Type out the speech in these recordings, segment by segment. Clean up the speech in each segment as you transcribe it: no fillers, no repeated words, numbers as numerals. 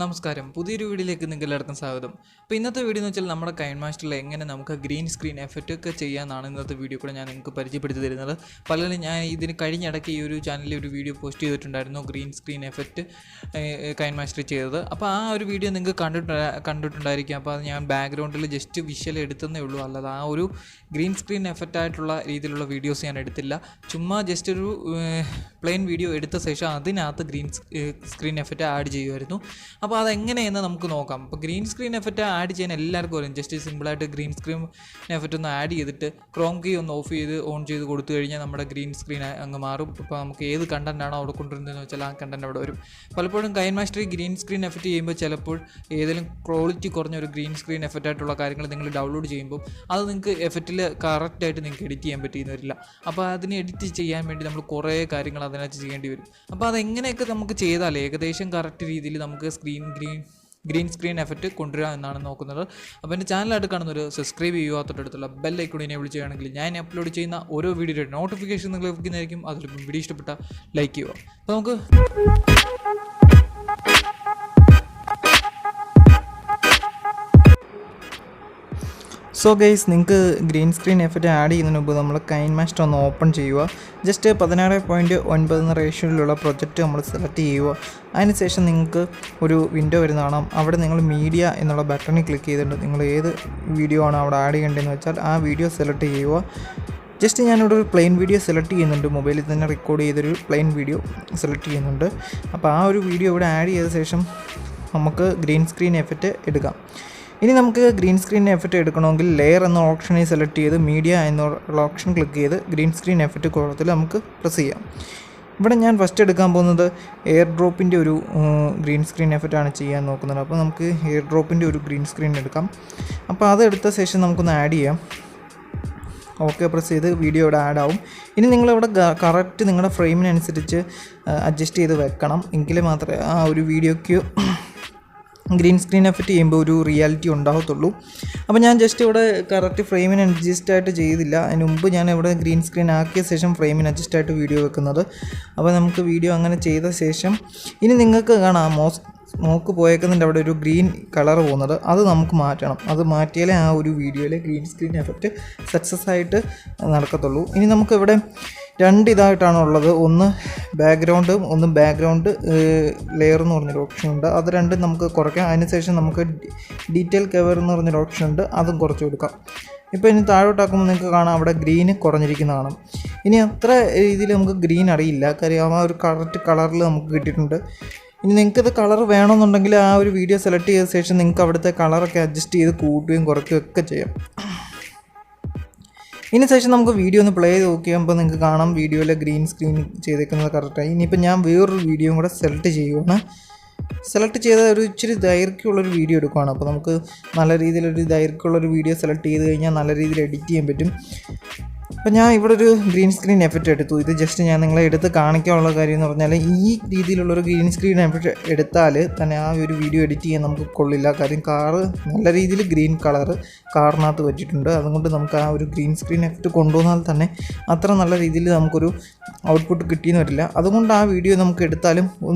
നമസ്കാരം. പുതിയൊരു വീഡിയോയിലേക്ക് നിങ്ങൾക്ക് എല്ലാവർക്കും സ്വാഗതം. അപ്പോൾ ഇന്നത്തെ വീഡിയോ എന്ന് വെച്ചാൽ നമ്മുടെ കൈൻമാസ്റ്ററിൽ എങ്ങനെ നമുക്ക് ഗ്രീൻ സ്ക്രീൻ എഫക്റ്റ് ഒക്കെ ചെയ്യാമെന്നാണ് ഇന്നത്തെ വീഡിയോ കൂടെ ഞാൻ നിങ്ങൾക്ക് പരിചയപ്പെടുത്തി തരുന്നത്. പലരും ഞാൻ ഇതിന് കഴിഞ്ഞിടയ്ക്ക് ഈ ഒരു ചാനലിൽ ഒരു വീഡിയോ പോസ്റ്റ് ചെയ്തിട്ടുണ്ടായിരുന്നു, ഗ്രീൻ സ്ക്രീൻ എഫക്റ്റ് കൈൻമാസ്റ്ററിൽ ചെയ്തത്. അപ്പോൾ ആ ഒരു വീഡിയോ നിങ്ങൾക്ക് കണ്ടിട്ടുണ്ടായിരിക്കും. അപ്പോൾ അത് ഞാൻ ബാക്ക്ഗ്രൗണ്ടിൽ ജസ്റ്റ് വിഷ്വൽ എടുത്തതേ ഉള്ളൂ, അല്ലാതെ ആ ഒരു ഗ്രീൻ സ്ക്രീൻ എഫക്റ്റ് ആയിട്ടുള്ള രീതിയിലുള്ള വീഡിയോസ് ഞാൻ എടുത്തില്ല. ചുമ്മാ ജസ്റ്റ് ഒരു പ്ലെയിൻ വീഡിയോ എടുത്ത ശേഷം അതിനകത്ത് ഗ്രീൻ സ്ക്രീൻ എഫക്റ്റ് ആഡ് ചെയ്യുമായിരുന്നു. അപ്പോൾ അതെങ്ങനെയെന്ന് നമുക്ക് നോക്കാം. അപ്പോൾ ഗ്രീൻ സ്ക്രീൻ എഫക്റ്റ് ആഡ് ചെയ്യാൻ എല്ലാവർക്കും അറിയാം. ജസ്റ്റ് സിമ്പിളായിട്ട് ഗ്രീൻ സ്ക്രീൻ എഫക്റ്റ് ഒന്ന് ആഡ് ചെയ്തിട്ട് ക്രോം കീ ഒന്ന് ഓഫ് ചെയ്ത് ഓൺ ചെയ്ത് കൊടുത്തു കഴിഞ്ഞാൽ നമ്മുടെ ഗ്രീൻ സ്ക്രീൻ അങ്ങ് മാറും. ഇപ്പോൾ നമുക്ക് ഏത് കണ്ടൻറ്റാണോ അവിടെ കൊണ്ടുവരുന്നതെന്ന് വെച്ചാൽ ആ കണ്ടൻറ്റ് അവിടെ വരും. പലപ്പോഴും കൈൻമാസ്റ്ററിൽ ഗ്രീൻ സ്ക്രീൻ എഫക്റ്റ് ചെയ്യുമ്പോൾ ചിലപ്പോൾ ഏതെങ്കിലും ക്വാളിറ്റി കുറഞ്ഞ ഒരു ഗ്രീൻ സ്ക്രീൻ എഫക്റ്റ് ആയിട്ടുള്ള കാര്യങ്ങൾ നിങ്ങൾ ഡൗൺലോഡ് ചെയ്യുമ്പോൾ അത് നിങ്ങൾക്ക് എഫക്റ്റിൽ കറക്റ്റായിട്ട് നിങ്ങൾക്ക് എഡിറ്റ് ചെയ്യാൻ പറ്റിയെന്ന് വരില്ല. അപ്പോൾ അതിന് എഡിറ്റ് ചെയ്യാൻ വേണ്ടി നമ്മൾ കുറേ കാര്യങ്ങൾ അതിനകത്ത് ചെയ്യേണ്ടി വരും. അപ്പോൾ അതെങ്ങനെയൊക്കെ നമുക്ക് ചെയ്താൽ ഏകദേശം കറക്റ്റ് രീതിയിൽ നമുക്ക് ഗ്രീൻ സ്ക്രീൻ എഫക്റ്റ് കൊണ്ടുവരിക എന്നാണ് നോക്കുന്നത്. അപ്പോൾ എൻ്റെ ചാനലായിട്ട് കാണുന്നൊരു സബ്സ്ക്രൈബ് ചെയ്യുക, തൊട്ടടുത്തുള്ള ബെൽ ഐക്കൺ എനേബിൾ ചെയ്യുകയാണെങ്കിൽ ഞാൻ അപ്ലോഡ് ചെയ്യുന്ന ഓരോ വീഡിയോയുടെ നോട്ടിഫിക്കേഷൻ നിങ്ങൾ ലഭിക്കുന്നതായിരിക്കും. അതിൽ വീഡിയോ ഇഷ്ടപ്പെട്ടാൽ ലൈക്ക് ചെയ്യുക. അപ്പോൾ നമുക്ക് സോ ഗൈസ്, നിങ്ങൾക്ക് ഗ്രീൻ സ്ക്രീൻ എഫക്റ്റ് ആഡ് ചെയ്യുന്നതിന് മുമ്പ് നമ്മൾ കൈൻമാസ്റ്റർ ഒന്ന് ഓപ്പൺ ചെയ്യുക. ജസ്റ്റ് 16:9 റേഷ്യോയിലുള്ള പ്രൊജക്റ്റ് നമ്മൾ സെലക്ട് ചെയ്യുക. അതിനുശേഷം നിങ്ങൾക്ക് ഒരു വിൻഡോ വരുന്നതാണ്. അവിടെ നിങ്ങൾ മീഡിയ എന്നുള്ള ബട്ടണിൽ ക്ലിക്ക് ചെയ്തിട്ട് നിങ്ങൾ ഏത് വീഡിയോ ആണ് അവിടെ ആഡ് ചെയ്യേണ്ടതെന്ന് വെച്ചാൽ ആ വീഡിയോ സെലക്ട് ചെയ്യുക. ജസ്റ്റ് ഞാനിവിടെ ഒരു പ്ലെയിൻ വീഡിയോ സെലക്ട് ചെയ്യുന്നുണ്ട്. മൊബൈലിൽ തന്നെ റെക്കോർഡ് ചെയ്തൊരു പ്ലെയിൻ വീഡിയോ സെലക്ട് ചെയ്യുന്നുണ്ട്. അപ്പോൾ ആ ഒരു വീഡിയോ ഇവിടെ ആഡ് ചെയ്ത ശേഷം നമുക്ക് ഗ്രീൻ സ്ക്രീൻ എഫക്റ്റ് എടുക്കാം. ഇനി നമുക്ക് ഗ്രീൻ സ്ക്രീൻ എഫക്റ്റ് എടുക്കണമെങ്കിൽ ലെയർ എന്ന ഓപ്ഷനിൽ സെലക്ട് ചെയ്ത് മീഡിയ എന്നുള്ള ഓപ്ഷൻ ക്ലിക്ക് ചെയ്ത് ഗ്രീൻ സ്ക്രീൻ എഫക്റ്റ് കോളത്തിൽ നമുക്ക് പ്രസ് ചെയ്യാം. ഇവിടെ ഞാൻ ഫസ്റ്റ് എടുക്കാൻ പോകുന്നത് എയർ ഡ്രോപ്പിൻ്റെ ഒരു ഗ്രീൻ സ്ക്രീൻ എഫക്റ്റാണ് ചെയ്യാൻ നോക്കുന്നത്. അപ്പോൾ നമുക്ക് എയർ ഡ്രോപ്പിൻ്റെ ഒരു ഗ്രീൻ സ്ക്രീൻ എടുക്കാം. അപ്പോൾ അതെടുത്ത ശേഷം നമുക്കൊന്ന് ആഡ് ചെയ്യാം. ഓക്കെ പ്രസ് ചെയ്ത് വീഡിയോ ഇവിടെ ആഡ് ആവും. ഇനി നിങ്ങളിവിടെ കറക്റ്റ് നിങ്ങളുടെ ഫ്രെയിമിനനുസരിച്ച് അഡ്ജസ്റ്റ് ചെയ്ത് വെക്കണം. എങ്കിൽ മാത്രമേ ആ ഒരു വീഡിയോയ്ക്ക് ഗ്രീൻ സ്ക്രീൻ എഫക്റ്റ് ചെയ്യുമ്പോൾ ഒരു റിയാലിറ്റി ഉണ്ടാകത്തുള്ളൂ. അപ്പോൾ ഞാൻ ജസ്റ്റ് ഇവിടെ കറക്റ്റ് ഫ്രെയിമിന് അഡ്ജസ്റ്റ് ആയിട്ട് ചെയ്തില്ല. അതിന് മുമ്പ് ഞാൻ ഇവിടെ ഗ്രീൻ സ്ക്രീൻ ആക്കിയ ശേഷം ഫ്രെയിമിന് അഡ്ജസ്റ്റ് ആയിട്ട് വീഡിയോ വെക്കുന്നത്. അപ്പോൾ നമുക്ക് വീഡിയോ അങ്ങനെ ചെയ്ത ശേഷം ഇനി നിങ്ങൾക്ക് കാണാം സ്മോക്ക് പോയേക്കുന്നതിൻ്റെ അവിടെ ഒരു ഗ്രീൻ കളർ പോകുന്നത്. അത് നമുക്ക് മാറ്റണം. അത് മാറ്റിയാലേ ആ ഒരു വീഡിയോയിലെ ഗ്രീൻ സ്ക്രീൻ എഫക്റ്റ് സക്സസ് ആയിട്ട് നടക്കത്തുള്ളൂ. ഇനി നമുക്കിവിടെ രണ്ട് ഇതായിട്ടാണ് ഉള്ളത്. ഒന്ന് ബാക്ക്ഗ്രൗണ്ടും ഒന്ന് ബാക്ക്ഗ്രൗണ്ട് ലെയർ എന്ന് പറഞ്ഞൊരു ഓപ്ഷൻ ഉണ്ട്. അത് രണ്ടും നമുക്ക് കുറയ്ക്കാം. അതിനുശേഷം നമുക്ക് ഡീറ്റെയിൽ കവർ എന്ന് പറഞ്ഞൊരു ഓപ്ഷൻ ഉണ്ട്, അതും കുറച്ച് കൊടുക്കാം. ഇപ്പോൾ ഇനി താഴോട്ടാക്കുമ്പോൾ നിങ്ങൾക്ക് കാണാം അവിടെ ഗ്രീന് കുറഞ്ഞിരിക്കുന്ന കാണാം. ഇനി അത്ര രീതിയിൽ നമുക്ക് ഗ്രീൻ അറിയില്ല, കാര്യം ആ ഒരു കറക്റ്റ് കളറിൽ നമുക്ക് കിട്ടിയിട്ടുണ്ട്. ഇനി നിങ്ങൾക്കത് കളർ വേണമെന്നുണ്ടെങ്കിൽ ആ ഒരു വീഡിയോ സെലക്ട് ചെയ്ത ശേഷം നിങ്ങൾക്ക് അവിടുത്തെ കളറൊക്കെ അഡ്ജസ്റ്റ് ചെയ്ത് കൂട്ടുകയും കുറയ്ക്കുകയും ഒക്കെ ചെയ്യാം. ഇതിന് ശേഷം നമുക്ക് വീഡിയോ ഒന്ന് പ്ലേ ചെയ്ത് നോക്കിയാകുമ്പോൾ നിങ്ങൾക്ക് കാണാം വീഡിയോയിലെ ഗ്രീൻ സ്ക്രീൻ ചെയ്തേക്കുന്നത് കറക്റ്റായി. ഇനിയിപ്പോൾ ഞാൻ വേറൊരു വീഡിയോയും കൂടെ സെലക്ട് ചെയ്യുകയാണ്. സെലക്ട് ചെയ്ത ഒരു ഇച്ചിരി ദൈർഘ്യമുള്ളൊരു വീഡിയോ എടുക്കുകയാണ്. അപ്പോൾ നമുക്ക് നല്ല രീതിയിലൊരു ദൈർഘ്യമുള്ളൊരു വീഡിയോ സെലക്ട് ചെയ്ത് കഴിഞ്ഞാൽ നല്ല രീതിയിൽ എഡിറ്റ് ചെയ്യാൻ പറ്റും. അപ്പോൾ ഞാൻ ഇവിടെ ഒരു ഗ്രീൻ സ്ക്രീൻ എഫക്റ്റ് എടുത്തു. ഇത് ജസ്റ്റ് ഞാൻ നിങ്ങളെ എടുത്ത് കാണിക്കാനുള്ള കാര്യം എന്ന് പറഞ്ഞാൽ ഈ രീതിയിലുള്ളൊരു ഗ്രീൻ സ്ക്രീൻ എഫക്റ്റ് എടുത്താൽ തന്നെ ആ ഒരു വീഡിയോ എഡിറ്റ് ചെയ്യാൻ നമുക്ക് കൊള്ളില്ല. കാര്യം കാറ് നല്ല രീതിയിൽ ഗ്രീൻ കളറ് കാറിനകത്ത് പറ്റിയിട്ടുണ്ട്. അതുകൊണ്ട് നമുക്ക് ആ ഒരു ഗ്രീൻ സ്ക്രീൻ എഫക്റ്റ് കൊണ്ടുവന്നാൽ തന്നെ അത്ര നല്ല രീതിയിൽ നമുക്കൊരു ഔട്ട്പുട്ട് കിട്ടിയെന്ന് വരില്ല. അതുകൊണ്ട് ആ വീഡിയോ നമുക്ക് എടുത്താലും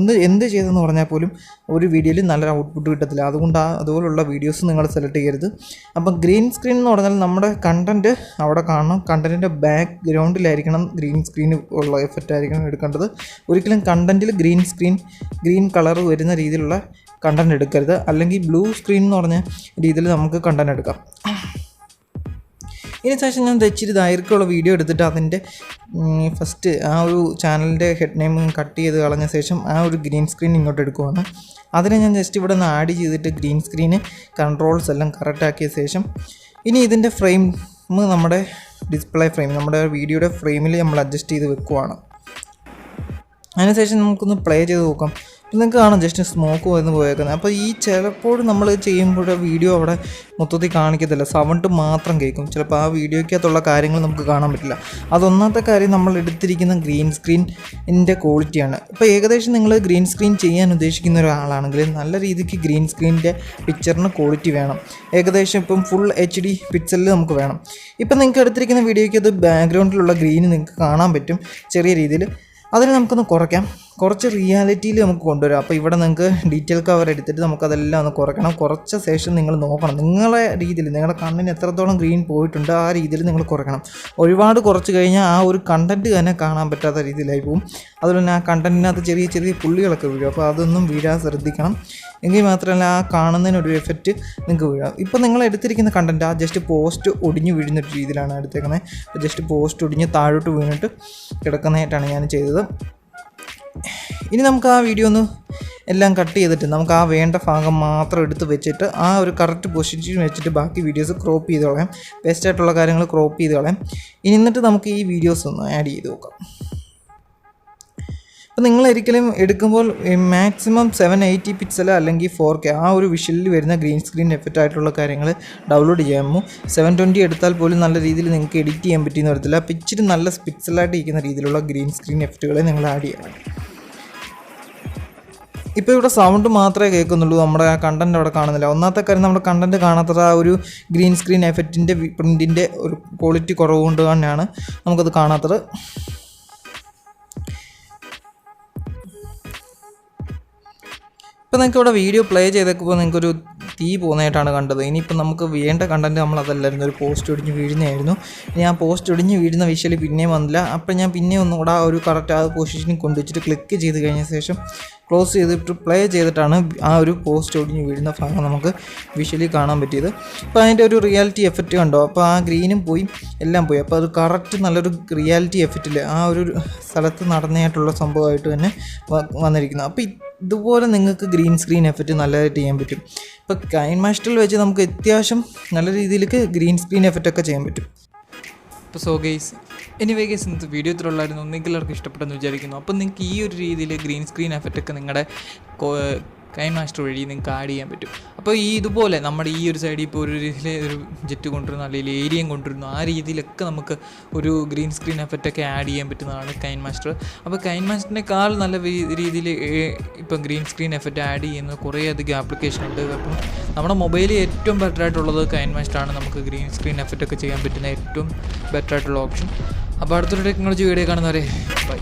എന്ത് ചെയ്തെന്ന് പറഞ്ഞാൽ പോലും ഒരു വീഡിയോയിൽ നല്ലൊരു ഔട്ട്പുട്ട് കിട്ടത്തില്ല. അതുകൊണ്ട് അതുപോലുള്ള വീഡിയോസ് നിങ്ങൾ സെലക്ട് ചെയ്യരുത്. അപ്പം ഗ്രീൻ സ്ക്രീൻ എന്ന് പറഞ്ഞാൽ നമ്മുടെ കണ്ടൻറ്റ് അവിടെ കാണണം. കണ്ടൻറ്റിൻ്റെ ബാക്ക്ഗ്രൗണ്ടിലായിരിക്കണം ഗ്രീൻ സ്ക്രീൻ ഉള്ള എഫക്റ്റ് ആയിരിക്കണം എടുക്കേണ്ടത്. ഒരിക്കലും കണ്ടൻറ്റിൽ ഗ്രീൻ കളർ വരുന്ന രീതിയിലുള്ള കണ്ടൻറ്റ് എടുക്കരുത്. അല്ലെങ്കിൽ ബ്ലൂ സ്ക്രീൻ എന്ന് പറഞ്ഞ രീതിയിൽ നമുക്ക് കണ്ടൻറ്റ് എടുക്കാം. ഇതിന് ശേഷം ഞാൻ ഇച്ചിരി ദൈർഘ്യമുള്ള വീഡിയോ എടുത്തിട്ട് അതിൻ്റെ ഫസ്റ്റ് ആ ഒരു ചാനലിൻ്റെ ഹെഡ് നെയിം കട്ട് ചെയ്ത് കളഞ്ഞ ശേഷം ആ ഒരു ഗ്രീൻ സ്ക്രീൻ ഇങ്ങോട്ട് എടുക്കുവാണ്. അതിനെ ഞാൻ ജസ്റ്റ് ഇവിടെ നിന്ന് ആഡ് ചെയ്തിട്ട് ഗ്രീൻ സ്ക്രീന് കൺട്രോൾസ് എല്ലാം കറക്റ്റ് ആക്കിയ ശേഷം ഇനി ഇതിൻ്റെ ഫ്രെയിം നമ്മുടെ ഡിസ്പ്ലേ ഫ്രെയിം നമ്മുടെ വീഡിയോയുടെ ഫ്രെയിമിൽ നമ്മൾ അഡ്ജസ്റ്റ് ചെയ്ത് വെക്കുവാണ്. അതിനുശേഷം നമുക്കൊന്ന് പ്ലേ ചെയ്ത് നോക്കാം. നിങ്ങൾക്ക് കാണാം ജസ്റ്റ് സ്മോക്ക് വന്ന് പോയേക്കുന്നത്. അപ്പോൾ ഈ ചിലപ്പോൾ നമ്മൾ ചെയ്യുമ്പോൾ വീഡിയോ അവിടെ മൊത്തത്തിൽ കാണിക്കത്തില്ല, സൗണ്ട് മാത്രം കേൾക്കും. ചിലപ്പോൾ ആ വീഡിയോയ്ക്കകത്തുള്ള കാര്യങ്ങൾ നമുക്ക് കാണാൻ പറ്റില്ല. അതൊന്നാമത്തെ കാര്യം നമ്മൾ എടുത്തിരിക്കുന്ന ഗ്രീൻ സ്ക്രീനിൻ്റെ ക്വാളിറ്റിയാണ്. ഇപ്പോൾ ഏകദേശം നിങ്ങൾ ഗ്രീൻ സ്ക്രീൻ ചെയ്യാൻ ഉദ്ദേശിക്കുന്ന ഒരാളാണെങ്കിൽ നല്ല രീതിക്ക് ഗ്രീൻ സ്ക്രീനിൻ്റെ പിക്ചറിന് ക്വാളിറ്റി വേണം. ഏകദേശം ഇപ്പം ഫുൾ HD പിക്സലിൽ നമുക്ക് വേണം. ഇപ്പം നിങ്ങൾക്ക് എടുത്തിരിക്കുന്ന വീഡിയോയ്ക്ക് അത് ബാക്ക്ഗ്രൗണ്ടിലുള്ള ഗ്രീന് നിങ്ങൾക്ക് കാണാൻ പറ്റും ചെറിയ രീതിയിൽ. അതിന് നമുക്കൊന്ന് കുറച്ച് റിയാലിറ്റിയിൽ നമുക്ക് കൊണ്ടുവരാം. അപ്പോൾ ഇവിടെ നിങ്ങൾക്ക് ഡീറ്റെയിൽ കവർ എടുത്തിട്ട് നമുക്കതെല്ലാം ഒന്ന് കുറയ്ക്കണം. കുറച്ച ശേഷം നിങ്ങൾ നോക്കണം നിങ്ങളെ രീതിയിൽ, നിങ്ങളുടെ കണ്ണിന് എത്രത്തോളം ഗ്രീൻ പോയിട്ടുണ്ട് ആ രീതിയിൽ നിങ്ങൾ കുറയ്ക്കണം. ഒരുപാട് കുറച്ച് കഴിഞ്ഞാൽ ആ ഒരു കണ്ടൻറ്റ് തന്നെ കാണാൻ പറ്റാത്ത രീതിയിലായി പോകും. അതുപോലെ തന്നെ ആ കണ്ടൻറ്റിനകത്ത് ചെറിയ ചെറിയ പുള്ളികളൊക്കെ വീഴും. അപ്പോൾ അതൊന്നും വീഴാൻ ശ്രദ്ധിക്കണം. എങ്കിൽ മാത്രമല്ല ആ കാണുന്നതിനൊരു എഫക്റ്റ് നിങ്ങൾക്ക് വീഴാം. ഇപ്പോൾ നിങ്ങൾ എടുത്തിരിക്കുന്ന കണ്ടൻറ്റ് ആ ജസ്റ്റ് പോസ്റ്റ് ഒടിഞ്ഞ് വീഴുന്നൊരു രീതിയിലാണ് എടുത്തേക്കുന്നത്. അപ്പോൾ ജസ്റ്റ് പോസ്റ്റ് ഒടിഞ്ഞ് താഴോട്ട് വീണിട്ട് കിടക്കുന്നതായിട്ടാണ് ഞാൻ ചെയ്തത്. ഇനി നമുക്ക് ആ വീഡിയോ ഒന്ന് എല്ലാം കട്ട് ചെയ്തിട്ട് നമുക്ക് ആ വേണ്ട ഭാഗം മാത്രം എടുത്ത് വെച്ചിട്ട് ആ ഒരു കറക്റ്റ് പൊസിഷൻ വെച്ചിട്ട് ബാക്കി വീഡിയോസ് ക്രോപ്പ് ചെയ്ത് കളയാം. ബെസ്റ്റായിട്ടുള്ള കാര്യങ്ങൾ ക്രോപ്പ് ചെയ്ത് കളയാം. ഇനി എന്നിട്ട് നമുക്ക് ഈ വീഡിയോസ് ഒന്ന് ആഡ് ചെയ്ത് നോക്കാം. അപ്പോൾ നിങ്ങളൊരിക്കലും എടുക്കുമ്പോൾ മാക്സിമം 780 പിക്സൽ അല്ലെങ്കിൽ 4K ആ ഒരു വിഷ്വലിൽ വരുന്ന ഗ്രീൻ സ്ക്രീൻ എഫക്റ്റ് ആയിട്ടുള്ള കാര്യങ്ങൾ ഡൗൺലോഡ് ചെയ്യാമോ. 720 എടുത്താൽ പോലും നല്ല രീതിയിൽ നിങ്ങൾക്ക് എഡിറ്റ് ചെയ്യാൻ പറ്റിയെന്ന് വരത്തില്ല. അപ്പോൾ ഇച്ചിരി നല്ല പിക്സലായിട്ട് ഇരിക്കുന്ന രീതിയിലുള്ള ഗ്രീൻ സ്ക്രീൻ എഫക്റ്റുകളെ നിങ്ങൾ ആഡ് ചെയ്യണം. ഇപ്പോൾ ഇവിടെ സൗണ്ട് മാത്രമേ കേൾക്കുന്നുള്ളൂ, നമ്മുടെ ആ കണ്ടൻറ്റ് അവിടെ കാണുന്നില്ല. ഒന്നാമത്തെ കാര്യം നമ്മുടെ കണ്ടൻറ്റ് കാണാത്തത് ആ ഒരു ഗ്രീൻ സ്ക്രീൻ എഫക്റ്റിൻ്റെ പ്രിൻറ്റിൻ്റെ ഒരു ക്വാളിറ്റി കുറവുകൊണ്ട് തന്നെയാണ് നമുക്കത് കാണാത്തത്. ഇപ്പോൾ നിങ്ങൾക്ക് ഇവിടെ വീഡിയോ പ്ലേ ചെയ്തേക്കുമ്പോൾ നിങ്ങൾക്കൊരു തീ പോകുന്നതായിട്ടാണ് കണ്ടത്. ഇനിയിപ്പോൾ നമുക്ക് വേണ്ട കണ്ടൻറ്റ് നമ്മളതല്ലായിരുന്നു, ഒരു പോസ്റ്റ് ഒടിഞ്ഞ് വീഴുന്നതായിരുന്നു. ഇനി ആ പോസ്റ്റ് ഒടിഞ്ഞ് വീഴുന്ന വിഷ്വൽ പിന്നെയും വന്നില്ല. അപ്പോൾ ഞാൻ പിന്നെ ഒന്നുകൂടെ ആ ഒരു കറക്റ്റ് ആ പൊസിഷനിൽ കൊണ്ടുവച്ചിട്ട് ക്ലിക്ക് ചെയ്ത് കഴിഞ്ഞ ശേഷം ക്ലോസ് ചെയ്തിട്ട് പ്ലേ ചെയ്തിട്ടാണ് ആ ഒരു പോസ്റ്റ് ഒടിഞ്ഞ് വീഴുന്ന ഭാഗം നമുക്ക് വിഷ്വലി കാണാൻ പറ്റിയത്. അപ്പോൾ അതിൻ്റെ ഒരു റിയാലിറ്റി എഫക്റ്റ് കണ്ടോ. അപ്പോൾ ആ ഗ്രീനും പോയി എല്ലാം പോയി. അപ്പോൾ അത് കറക്റ്റ് നല്ലൊരു റിയാലിറ്റി എഫക്റ്റിൽ ആ ഒരു സ്ഥലത്ത് നടന്നതായിട്ടുള്ള സംഭവമായിട്ട് തന്നെ വന്നിരിക്കുന്നത്. അപ്പോൾ ഇതുപോലെ നിങ്ങൾക്ക് ഗ്രീൻ സ്ക്രീൻ എഫക്റ്റ് നല്ലതായിട്ട് ചെയ്യാൻ പറ്റും. ഇപ്പോൾ കൈൻമാസ്റ്ററിൽ വെച്ച് നമുക്ക് അത്യാവശ്യം നല്ല രീതിയിലേക്ക് ഗ്രീൻ സ്ക്രീൻ എഫക്റ്റ് ഒക്കെ ചെയ്യാൻ പറ്റും. അപ്പോൾ സോ ഗൈസ് എനിവേ ഗൈസ് ഇന്നത്തെ വീഡിയോ ഇത്രയുള്ളായിരുന്നു. നിങ്ങൾക്ക് എല്ലാവർക്കും ഇഷ്ടപ്പെട്ടെന്ന് വിചാരിക്കുന്നു. അപ്പോൾ നിങ്ങൾക്ക് ഈ ഒരു രീതിയിൽ ഗ്രീൻ സ്ക്രീൻ എഫക്റ്റൊക്കെ നിങ്ങളുടെ കൈൻമാസ്റ്റർ വഴി നിങ്ങൾക്ക് ആഡ് ചെയ്യാൻ പറ്റും. അപ്പോൾ ഇതുപോലെ നമ്മുടെ ഈ ഒരു സൈഡിൽ ഇപ്പോൾ ഒരു രീതിയിൽ ഒരു ജെറ്റ് കൊണ്ടുവരുന്നു അല്ലെങ്കിൽ ഏരിയയും കൊണ്ടുവരുന്നു, ആ രീതിയിലൊക്കെ നമുക്ക് ഒരു ഗ്രീൻ സ്ക്രീൻ എഫക്റ്റൊക്കെ ആഡ് ചെയ്യാൻ പറ്റുന്നതാണ് കൈൻമാസ്റ്റർ. അപ്പോൾ കൈൻമാസ്റ്ററിനേക്കാൾ നല്ല രീതിയിൽ ഇപ്പം ഗ്രീൻ സ്ക്രീൻ എഫക്റ്റ് ആഡ് ചെയ്യുന്ന കുറേയധികം ആപ്ലിക്കേഷൻ ഉണ്ട്. അപ്പം നമ്മുടെ മൊബൈലിൽ ഏറ്റവും ബെറ്റർ ആയിട്ടുള്ളത് കൈൻമാസ്റ്ററാണ്. നമുക്ക് ഗ്രീൻ സ്ക്രീൻ എഫക്റ്റൊക്കെ ചെയ്യാൻ പറ്റുന്ന ഏറ്റവും ബെറ്റർ ആയിട്ടുള്ള ഓപ്ഷൻ. അപ്പോൾ അടുത്തൊരു ടെക്നോളജി വീഡിയോ കാണുന്നവരെ ബൈ.